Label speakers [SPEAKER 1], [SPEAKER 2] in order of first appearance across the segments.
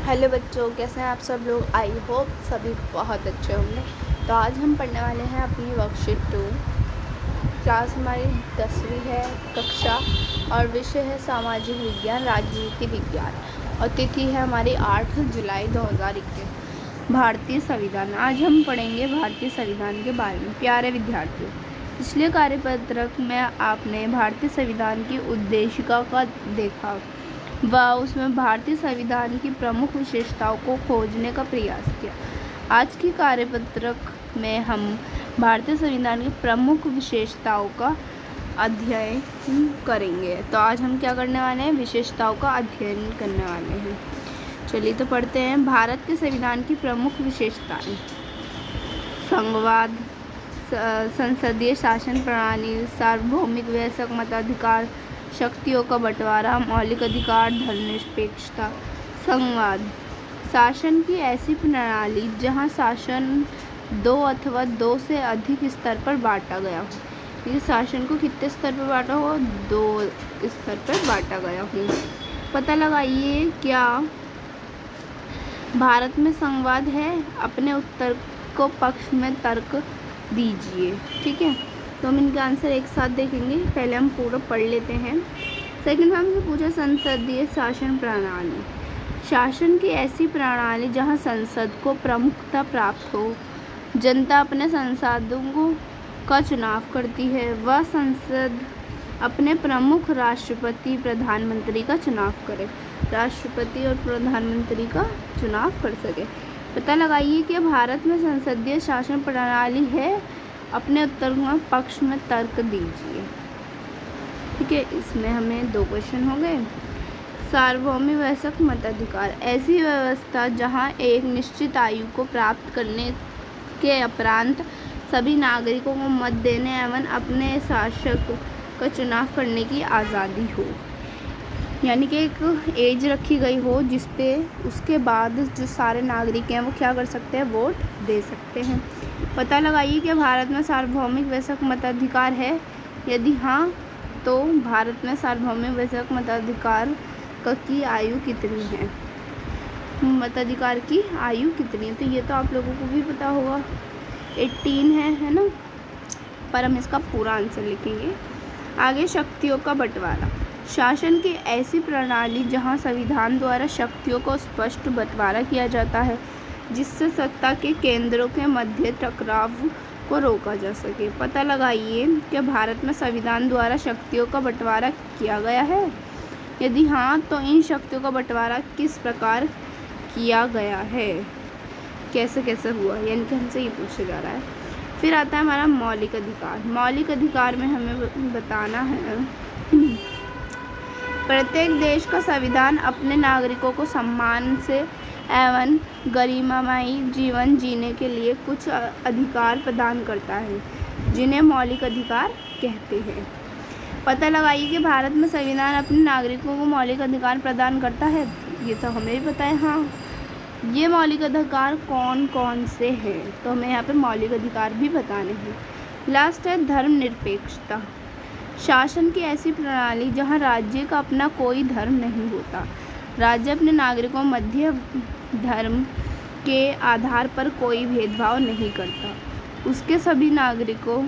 [SPEAKER 1] Hello बच्चों, कैसे हैं आप सब लोग। आई होप सभी बहुत अच्छे होंगे। तो आज हम पढ़ने वाले हैं अपनी वर्कशीट 2। क्लास हमारी 10वीं है कक्षा और विषय है सामाजिक विज्ञान राजनीति विज्ञान और तिथि है हमारी 8 जुलाई 2021। भारतीय संविधान। आज हम पढ़ेंगे भारतीय संविधान के बारे में। प्यारे विद्यार्थियों, पिछले कार्यपत्रक में आपने भारतीय संविधान की उद्देशिका का देखा व उसमें भारतीय संविधान की प्रमुख विशेषताओं को खोजने का प्रयास किया। आज की कार्यपत्रक में हम भारतीय संविधान की प्रमुख विशेषताओं का अध्ययन करेंगे। तो आज हम क्या करने वाले हैं, विशेषताओं का अध्ययन करने वाले हैं। चलिए तो पढ़ते हैं। भारत के संविधान की प्रमुख विशेषताएं: संघवाद, संसदीय शासन प्रणाली, सार्वभौमिक वयस्क मताधिकार, शक्तियों का बंटवारा, मौलिक अधिकार, धर्मनिरपेक्षता। संघवाद, शासन की ऐसी प्रणाली जहां शासन दो अथवा दो से अधिक स्तर पर बांटा गया हो। ये शासन को कितने स्तर पर बांटा हो, 2 स्तर पर बांटा गया हो। पता लगाइए क्या भारत में संघवाद है। अपने उत्तर को पक्ष में तर्क दीजिए। ठीक है, तो हम इनके आंसर एक साथ देखेंगे। पहले हम पूरा पढ़ लेते हैं। सेकंड में हमसे पूछा संसदीय शासन प्रणाली। शासन की ऐसी प्रणाली जहां संसद को प्रमुखता प्राप्त हो, जनता अपने सांसदों का चुनाव करती है, वह संसद अपने प्रमुख राष्ट्रपति प्रधानमंत्री का चुनाव करे। राष्ट्रपति और प्रधानमंत्री का चुनाव कर सके। पता लगाइए कि भारत में संसदीय शासन प्रणाली है। अपने उत्तर पक्ष में तर्क दीजिए। ठीक है, इसमें हमें 2 क्वेश्चन हो गए। सार्वभौमिक वयस्क मताधिकार, ऐसी व्यवस्था जहां एक निश्चित आयु को प्राप्त करने के उपरांत सभी नागरिकों को मत देने एवं अपने शासक का चुनाव करने की आज़ादी हो। यानी कि एक एज रखी गई हो जिस पे उसके बाद जो सारे नागरिक हैं वो क्या कर सकते हैं, वोट दे सकते हैं। पता लगाइए कि भारत में सार्वभौमिक वयस्क मताधिकार है। यदि हाँ, तो भारत में सार्वभौमिक वयस्क मताधिकार की आयु कितनी है, मताधिकार की आयु कितनी है। तो ये तो आप लोगों को भी पता होगा, 18 है ना। पर हम इसका पूरा आंसर लिखेंगे। आगे, शक्तियों का बंटवारा। शासन की ऐसी प्रणाली जहां संविधान द्वारा शक्तियों को स्पष्ट बंटवारा किया जाता है जिससे सत्ता के केंद्रों के मध्य टकराव को रोका जा सके। पता लगाइए कि भारत में संविधान द्वारा शक्तियों का बंटवारा किया गया है। यदि हाँ, तो इन शक्तियों का बंटवारा किस प्रकार किया गया है, कैसे कैसे हुआ, यानी कि हमसे ये पूछा जा रहा है। फिर आता है हमारा मौलिक अधिकार। मौलिक अधिकार में हमें बताना है प्रत्येक देश का संविधान अपने नागरिकों को सम्मान से एवं गरिमामयी जीवन जीने के लिए कुछ अधिकार प्रदान करता है जिन्हें मौलिक अधिकार कहते हैं। पता लगाइए कि भारत में संविधान अपने नागरिकों को मौलिक अधिकार प्रदान करता है। ये तो हमें भी पता है। हाँ, ये मौलिक अधिकार कौन कौन से हैं, तो हमें यहाँ पे मौलिक अधिकार भी बताने हैं। लास्ट है धर्मनिरपेक्षता। शासन की ऐसी प्रणाली जहाँ राज्य का अपना कोई धर्म नहीं होता। राज्य अपने नागरिकों मध्य धर्म के आधार पर कोई भेदभाव नहीं करता। उसके सभी नागरिकों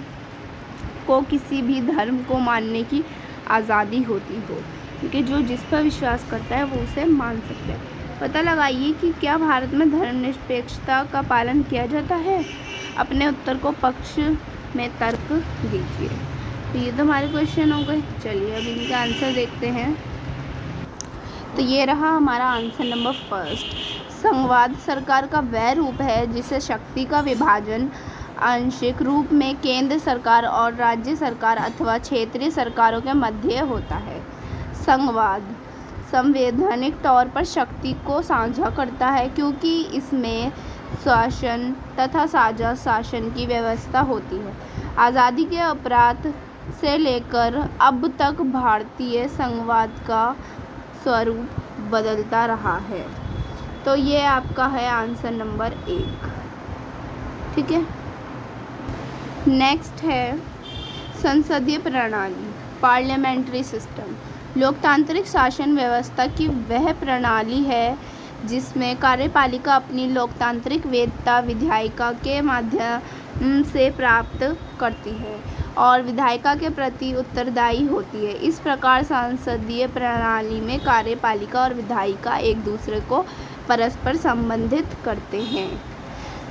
[SPEAKER 1] को किसी भी धर्म को मानने की आज़ादी होती हो, क्योंकि जो जिस पर विश्वास करता है वो उसे मान सकता है। पता लगाइए कि क्या भारत में धर्मनिरपेक्षता का पालन किया जाता है। अपने उत्तर को पक्ष में तर्क दीजिए। तो ये तो हमारे क्वेश्चन हो गए। चलिए अब इनका आंसर देखते हैं। तो ये रहा हमारा आंसर नंबर 1। संघवाद सरकार का वह रूप है जिसे शक्ति का विभाजन आंशिक रूप में केंद्र सरकार और राज्य सरकार अथवा क्षेत्रीय सरकारों के मध्य होता है। संघवाद संवैधानिक तौर पर शक्ति को साझा करता है क्योंकि इसमें शासन तथा साझा शासन की व्यवस्था होती है। आज़ादी के उपरांत से लेकर अब तक भारतीय संघवाद का स्वरूप बदलता रहा है। तो ये आपका है आंसर नंबर 1। ठीक है, नेक्स्ट है संसदीय प्रणाली, पार्लियामेंट्री सिस्टम। लोकतांत्रिक शासन व्यवस्था की वह प्रणाली है जिसमें कार्यपालिका अपनी लोकतांत्रिक वैधता विधायिका के माध्यम से प्राप्त करती है और विधायिका के प्रति उत्तरदायी होती है। इस प्रकार संसदीय प्रणाली में कार्यपालिका और विधायिका एक दूसरे को परस्पर संबंधित करते हैं।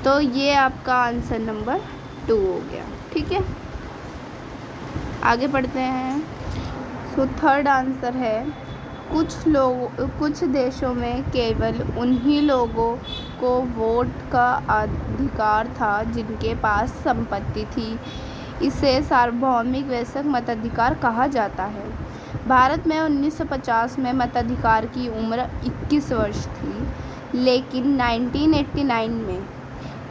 [SPEAKER 1] तो ये आपका आंसर नंबर 2 हो गया। ठीक है, आगे पढ़ते हैं। सो थर्ड आंसर है, कुछ देशों में केवल उन्हीं लोगों को वोट का अधिकार था जिनके पास संपत्ति थी। इसे सार्वभौमिक वयस्क मताधिकार कहा जाता है। भारत में 1950 में मताधिकार की उम्र 21 वर्ष थी, लेकिन 1989 में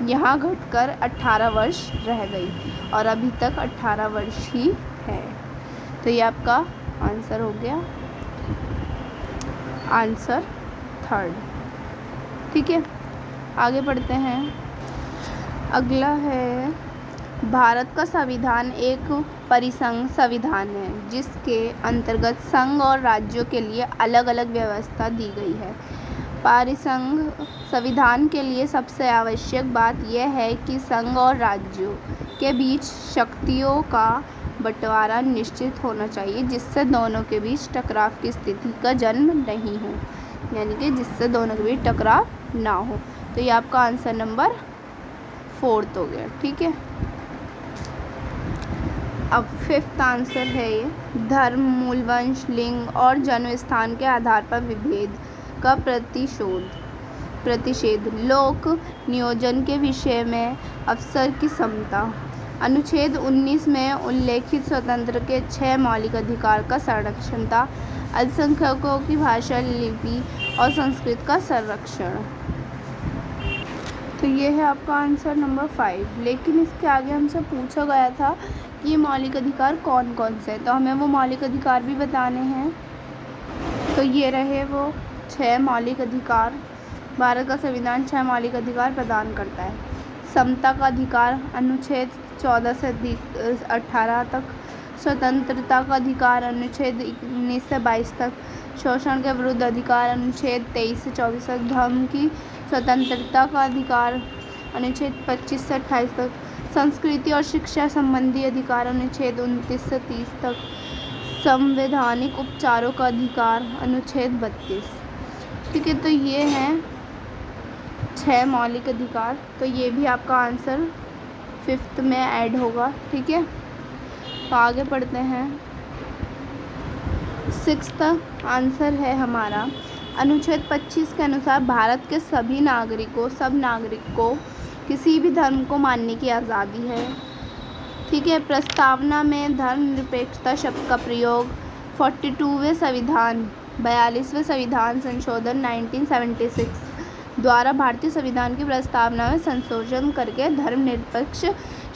[SPEAKER 1] यह घटकर 18 वर्ष रह गई और अभी तक 18 वर्ष ही है। तो ये आपका आंसर हो गया, आंसर थर्ड। ठीक है, आगे बढ़ते हैं। अगला है, भारत का संविधान एक परिसंघ संविधान है जिसके अंतर्गत संघ और राज्यों के लिए अलग अलग व्यवस्था दी गई है। परिसंघ संविधान के लिए सबसे आवश्यक बात यह है कि संघ और राज्यों के बीच शक्तियों का बंटवारा निश्चित होना चाहिए, जिससे दोनों के बीच टकराव की स्थिति का जन्म नहीं हो, यानी कि जिससे दोनों के बीच टकराव ना हो। तो ये आपका आंसर नंबर 4 हो गया। ठीक है, अब 5th आंसर है ये, धर्म, मूल वंश, लिंग और जन्म स्थान के आधार पर विभेद का प्रतिषेध, लोक नियोजन के विषय में अवसर की समता। अनुच्छेद 19 में उल्लेखित स्वतंत्र के 6 मौलिक अधिकार का संरक्षण था। अल्पसंख्यकों की भाषा, लिपि और संस्कृति का संरक्षण। तो ये है आपका आंसर नंबर 5। लेकिन इसके आगे हमसे पूछा गया था कि ये मौलिक अधिकार कौन कौन से हैं, तो हमें वो मौलिक अधिकार भी बताने हैं। तो ये रहे वो 6 मौलिक अधिकार। भारत का संविधान 6 मौलिक अधिकार प्रदान करता है। समता का अधिकार अनुच्छेद 14 से 18 तक, स्वतंत्रता का अधिकार अनुच्छेद 19 से 22 तक, शोषण के विरुद्ध अधिकार अनुच्छेद 23 से 24 तक, धर्म की स्वतंत्रता का अधिकार अनुच्छेद 25 से 28 तक, संस्कृति और शिक्षा संबंधी अधिकार अनुच्छेद 29 से 30 तक, संवैधानिक उपचारों का अधिकार अनुच्छेद 32। ठीक है, तो ये हैं 6 मौलिक अधिकार। तो ये भी आपका आंसर 5th में ऐड होगा। ठीक है, तो आगे पढ़ते हैं। 6th आंसर है हमारा, अनुच्छेद 25 के अनुसार भारत के सब नागरिक को किसी भी धर्म को मानने की आज़ादी है। ठीक है, प्रस्तावना में धर्मनिरपेक्षता शब्द का प्रयोग 42वें संविधान 42वें संविधान संशोधन 1976 द्वारा भारतीय संविधान की प्रस्तावना में संशोधन करके धर्मनिरपेक्ष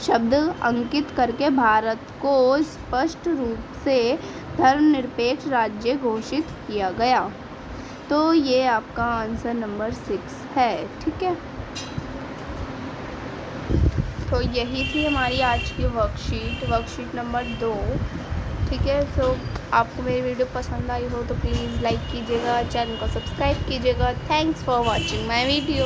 [SPEAKER 1] शब्द अंकित करके भारत को स्पष्ट रूप से धर्मनिरपेक्ष राज्य घोषित किया गया। तो ये आपका आंसर नंबर 6 है। ठीक है, तो यही थी हमारी आज की वर्कशीट नंबर 2। ठीक है, तो आपको मेरी वीडियो पसंद आई हो तो प्लीज़ लाइक कीजिएगा, चैनल को सब्सक्राइब कीजिएगा। Thanks for watching my video.